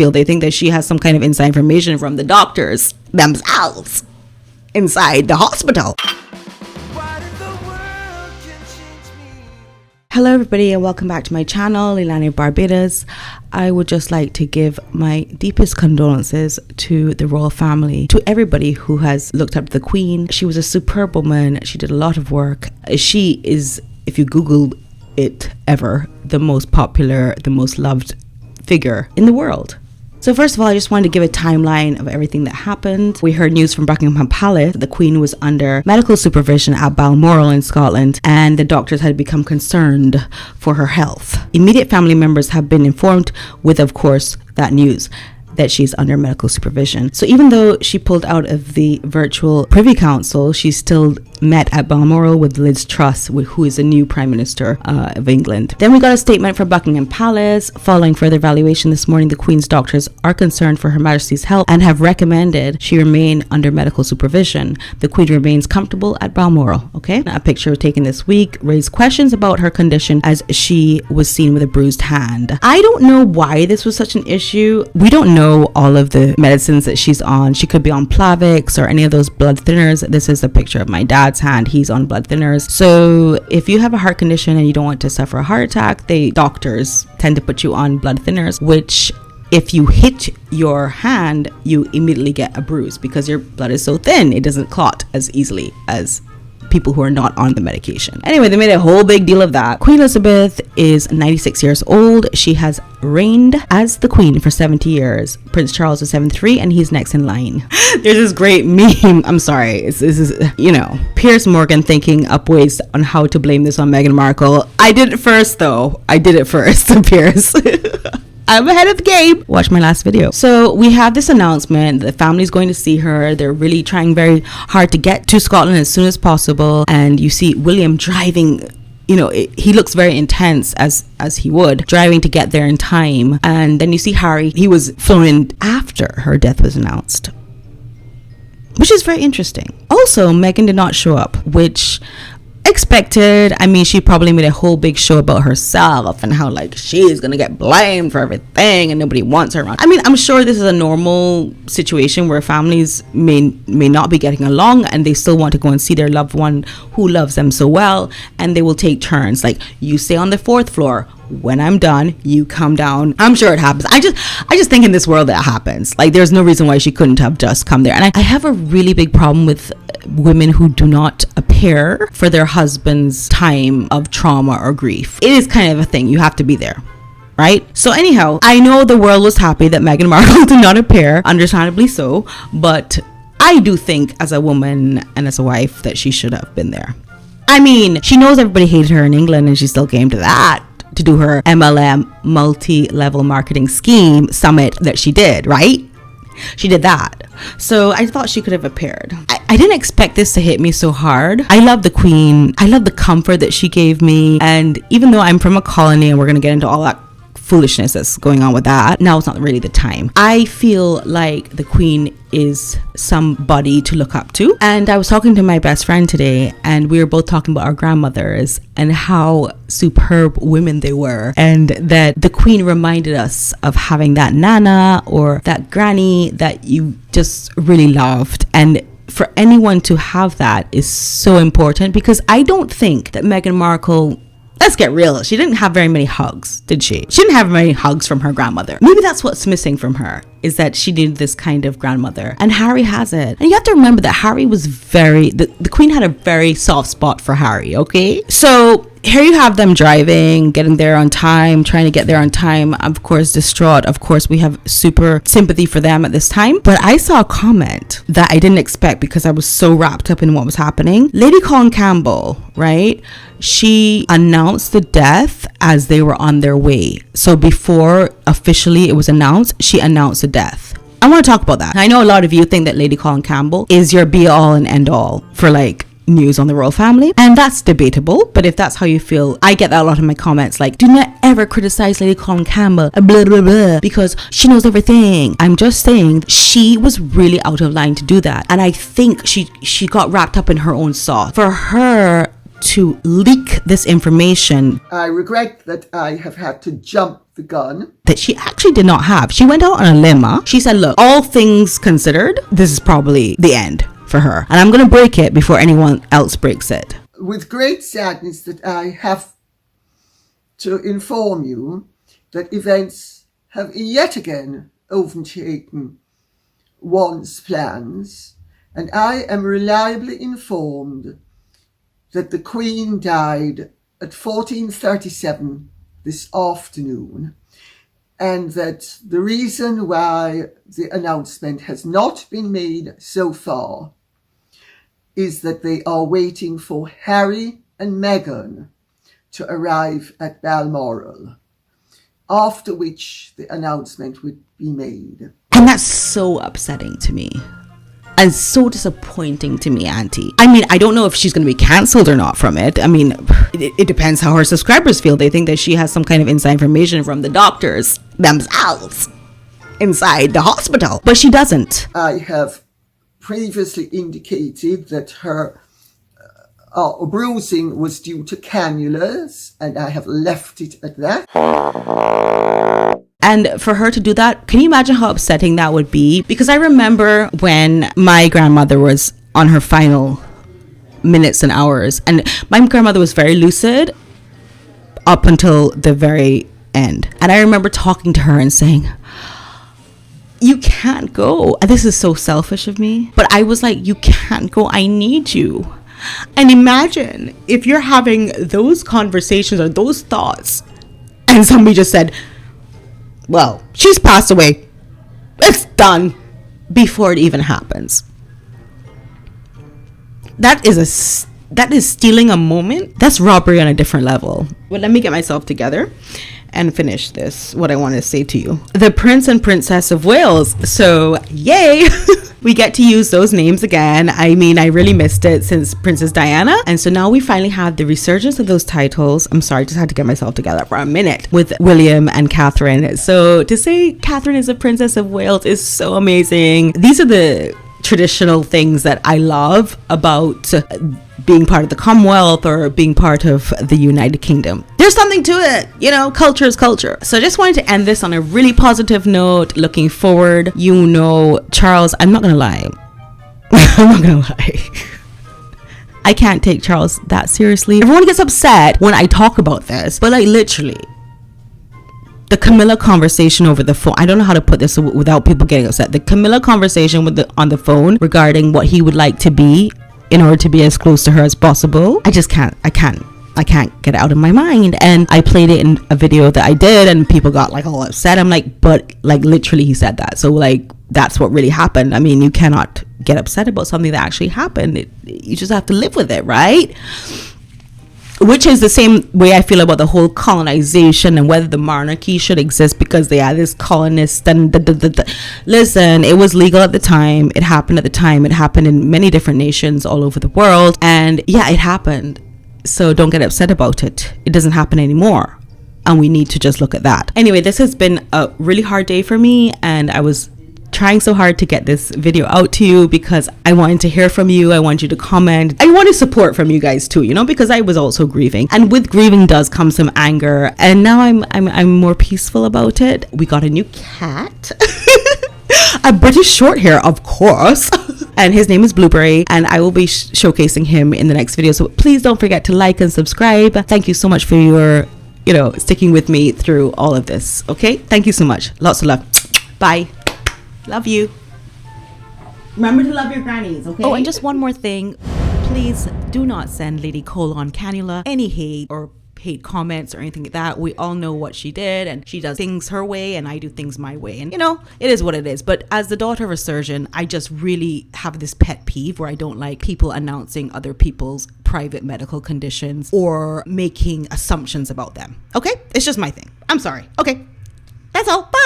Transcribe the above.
feel. They think that she has some kind of inside information from the doctors themselves inside the hospital. Hello everybody and welcome back to my channel, Leilani of Barbados. I would just like to give my deepest condolences to the royal family, to everybody who has looked up to the Queen. She was a superb woman. She did a lot of work. She is, if you Google it ever, the most popular, the most loved figure in the world. So first of all, I just wanted to give a timeline of everything that happened. We heard news from Buckingham Palace. The Queen was under medical supervision at Balmoral in Scotland, and the doctors had become concerned for her health. Immediate family members have been informed with, of course, that news that she's under medical supervision. So even though she pulled out of the virtual Privy Council, she still met at Balmoral with Liz Truss, who is the new Prime Minister of England. Then we got a statement from Buckingham Palace. Following further evaluation this morning, the Queen's doctors are concerned for Her Majesty's health and have recommended she remain under medical supervision. The Queen remains comfortable at Balmoral. Okay, a picture taken this week raised questions about her condition as she was seen with a bruised hand. I don't know why this was such an issue. We don't know all of the medicines that she's on. She could be on Plavix or any of those blood thinners. This is a picture of my dad's hand. He's on blood thinners. So if you have a heart condition and you don't want to suffer a heart attack, doctors tend to put you on blood thinners, which if you hit your hand, you immediately get a bruise because your blood is so thin, it doesn't clot as easily as people who are not on the medication. Anyway, they made a whole big deal of that. Queen Elizabeth is 96 years old. She has reigned as the Queen for 70 years. Prince Charles is 73 and he's next in line. There's this great meme. I'm sorry. This is, piersmorgan thinking up ways on how to blame this on Meghan Markle. I did it first though. Piers. I'm ahead of the game. Watch my last video. So we have this announcement. The family's going to see her. They're really trying very hard to get to Scotland as soon as possible. And you see William driving, he looks very intense as he would, driving to get there in time. And then you see Harry. He was flown in after her death was announced, which is very interesting. Also, Meghan did not show up, which expected. I mean, she probably made a whole big show about herself and how she's gonna get blamed for everything and nobody wants her around. I mean, I'm sure this is a normal situation where families may not be getting along and they still want to go and see their loved one who loves them so well, and they will take turns. You stay on the 4th floor. When I'm done, you come down. I'm sure it happens. I just think in this world that happens. There's no reason why she couldn't have just come there. And I have a really big problem with women who do not appear for their husband's time of trauma or grief. It is kind of a thing. You have to be there, right? So anyhow, I know the world was happy that Meghan Markle did not appear, understandably so, but I do think as a woman and as a wife that she should have been there. I mean, she knows everybody hated her in England and she still came to that to do her MLM multi-level marketing scheme summit that she did, right? She did that. So I thought she could have appeared. I didn't expect this to hit me so hard. I love the Queen. I love the comfort that she gave me. And even though I'm from a colony and we're going to get into all that foolishness that's going on with that, now it's not really the time. I feel like the Queen is somebody to look up to. And I was talking to my best friend today and we were both talking about our grandmothers and how superb women they were, and that the Queen reminded us of having that nana or that granny that you just really loved. And for anyone to have that is so important, because I don't think that Meghan Markle, let's get real, she didn't have very many hugs, did she? She didn't have many hugs from her grandmother. Maybe that's what's missing from her, is that she needed this kind of grandmother. And Harry has it. And you have to remember that Harry was the Queen had a very soft spot for Harry, okay? So here you have them driving, getting there on time, trying to get there on time, of course distraught. Of course we have super sympathy for them at this time. But I saw a comment that I didn't expect because I was so wrapped up in what was happening. Lady Colin Campbell, right? She announced the death as they were on their way. So before officially it was announced, she announced the death. I want to talk about that. I know a lot of you think that Lady Colin Campbell is your be all and end all for news on the royal family, and that's debatable. But if that's how you feel, I get that a lot in my comments, do not ever criticize Lady Colin Campbell, blah blah blah, because she knows everything. I'm just saying she was really out of line to do that, and I think she got wrapped up in her own sauce. For her to leak this information. I regret that I have had to jump the gun. That she actually did not have. She went out on a limb. She said, look, all things considered, this is probably the end for her. And I'm going to break it before anyone else breaks it. With great sadness that I have to inform you that events have yet again overtaken one's plans, and I am reliably informed that the Queen died at 14:37 this afternoon, and that the reason why the announcement has not been made so far is that they are waiting for Harry and Meghan to arrive at Balmoral, after which the announcement would be made. And that's so upsetting to me. And so disappointing to me, Auntie. I mean, I don't know if she's going to be cancelled or not from it. I mean, it depends how her subscribers feel. They think that she has some kind of inside information from the doctors themselves inside the hospital. But she doesn't. I have previously indicated that her bruising was due to cannulas, and I have left it at that. And for her to do that, can you imagine how upsetting that would be? Because I remember when my grandmother was on her final minutes and hours, and my grandmother was very lucid up until the very end. And I remember talking to her and saying, you can't go. And this is so selfish of me, but I was like, you can't go. I need you. And imagine if you're having those conversations or those thoughts and somebody just said, well, she's passed away. It's done, before it even happens. That is stealing a moment. That's robbery on a different level. Well, let me get myself together and finish this, what I want to say to you. The Prince and Princess of Wales. So, yay! We get to use those names again. I mean, I really missed it since Princess Diana. And so now we finally have the resurgence of those titles. I'm sorry, I just had to get myself together for a minute with William and Catherine. So to say Catherine is a Princess of Wales is so amazing. These are the traditional things that I love about being part of the Commonwealth or being part of the United Kingdom. There's something to it, you know, culture is culture. So I just wanted to end this on a really positive note, looking forward. You know, Charles, I'm not gonna lie. I'm not gonna lie. I can't take Charles that seriously. Everyone gets upset when I talk about this, but like literally, the Camilla conversation over the phone, I don't know how to put this without people getting upset. The Camilla conversation on the phone regarding what he would like to be in order to be as close to her as possible. I can't get it out of my mind. And I played it in a video that I did and people got like all upset. I'm like, but like literally he said that. So like, that's what really happened. I mean, you cannot get upset about something that actually happened. You just have to live with it, right? Which is the same way I feel about the whole colonization and whether the monarchy should exist because they are this colonist and listen, it was legal at the time. It happened at the time. It happened in many different nations all over the world. And yeah, it happened. So don't get upset about it. It doesn't happen anymore. And we need to just look at that. Anyway, this has been a really hard day for me. And I was trying so hard to get this video out to you because I wanted to hear from you. I want you to comment. I wanted support from you guys too, you know, because I was also grieving, and with grieving does come some anger, and now I'm more peaceful about it. We got a new cat. A British short hair, of course. And his name is Blueberry, and I will be showcasing him in the next video. So please don't forget to like and subscribe. Thank you so much for your, you know, sticking with me through all of this. Okay, thank you so much. Lots of love. Bye. Love you. Remember to love your grannies, okay? Oh, and just one more thing. Please do not send Lady Colon Cannula any hate or hate comments or anything like that. We all know what she did, and she does things her way and I do things my way. And you know, it is what it is. But as the daughter of a surgeon, I just really have this pet peeve where I don't like people announcing other people's private medical conditions or making assumptions about them. Okay? It's just my thing. I'm sorry. Okay. That's all. Bye.